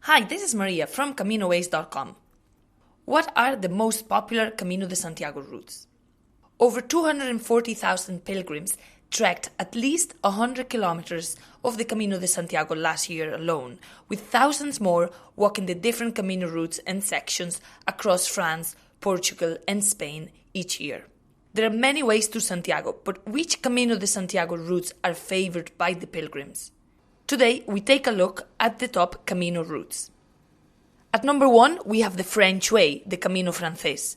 Hi, this is Maria from CaminoWays.com. What are the most popular Camino de Santiago routes? Over 240,000 pilgrims trekked at least 100 kilometers of the Camino de Santiago last year alone, with thousands more walking the different Camino routes and sections across France, Portugal and Spain each year. There are many ways to Santiago, but which Camino de Santiago routes are favoured by the pilgrims? Today, we take a look at the top Camino routes. At number 1, we have the French Way, the Camino Frances.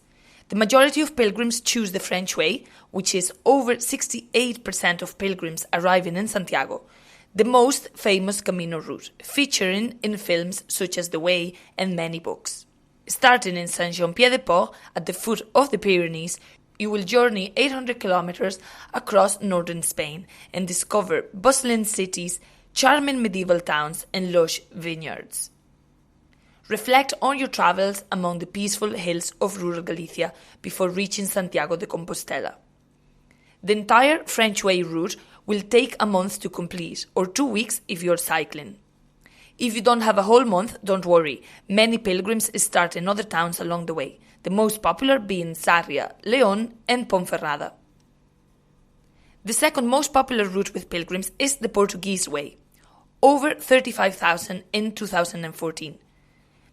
The majority of pilgrims choose the French Way, which is over 68% of pilgrims arriving in Santiago, the most famous Camino route, featuring in films such as The Way and many books. Starting in Saint-Jean-Pied-de-Port, at the foot of the Pyrenees, you will journey 800 kilometers across northern Spain and discover bustling cities, charming medieval towns and lush vineyards. Reflect on your travels among the peaceful hills of rural Galicia before reaching Santiago de Compostela. The entire French Way route will take a month to complete, or 2 weeks if you're cycling. If you don't have a whole month, don't worry. Many pilgrims start in other towns along the way, the most popular being Sarria, León and Ponferrada. The second most popular route with pilgrims is the Portuguese Way, over 35,000 in 2014.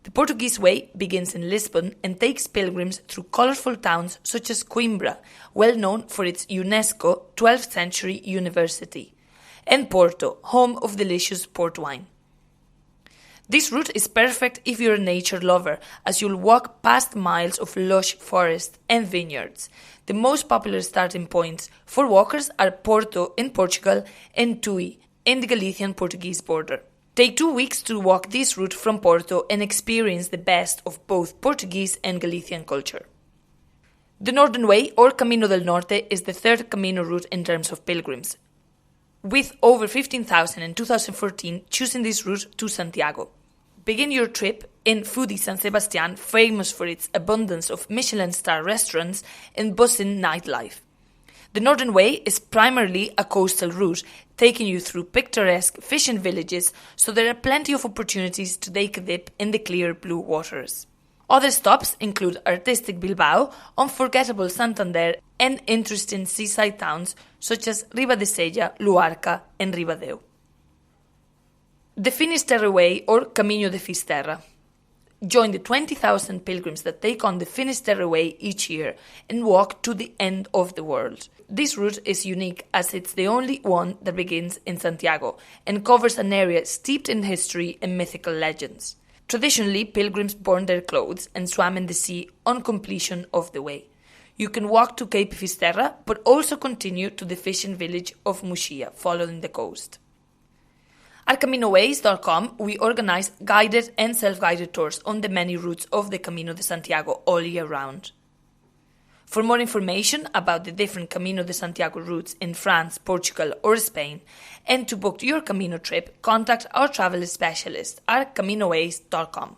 The Portuguese Way begins in Lisbon and takes pilgrims through colourful towns such as Coimbra, well known for its UNESCO 12th century university, and Porto, home of delicious port wine. This route is perfect if you're a nature lover, as you'll walk past miles of lush forest and vineyards. The most popular starting points for walkers are Porto in Portugal and Tui in the Galician-Portuguese border. Take 2 weeks to walk this route from Porto and experience the best of both Portuguese and Galician culture. The Northern Way, or Camino del Norte, is the third Camino route in terms of pilgrims, with over 15,000 in 2014 choosing this route to Santiago. Begin your trip in Foodie San Sebastián, famous for its abundance of Michelin star restaurants and buzzing nightlife. The Northern Way is primarily a coastal route, taking you through picturesque fishing villages, so there are plenty of opportunities to take a dip in the clear blue waters. Other stops include artistic Bilbao, unforgettable Santander, and interesting seaside towns such as Ribadesella, Luarca, and Ribadeo. The Finnish stairway, or Camino de Fisterra. Join the 20,000 pilgrims that take on the Finnish stairway each year and walk to the end of the world. This route is unique as it's the only one that begins in Santiago and covers an area steeped in history and mythical legends. Traditionally, pilgrims burned their clothes and swam in the sea on completion of the way. You can walk to Cape Fisterra, but also continue to the fishing village of Muxía, following the coast. At CaminoWays.com, we organize guided and self-guided tours on the many routes of the Camino de Santiago all year round. For more information about the different Camino de Santiago routes in France, Portugal or Spain, and to book your Camino trip, contact our travel specialist at CaminoWays.com.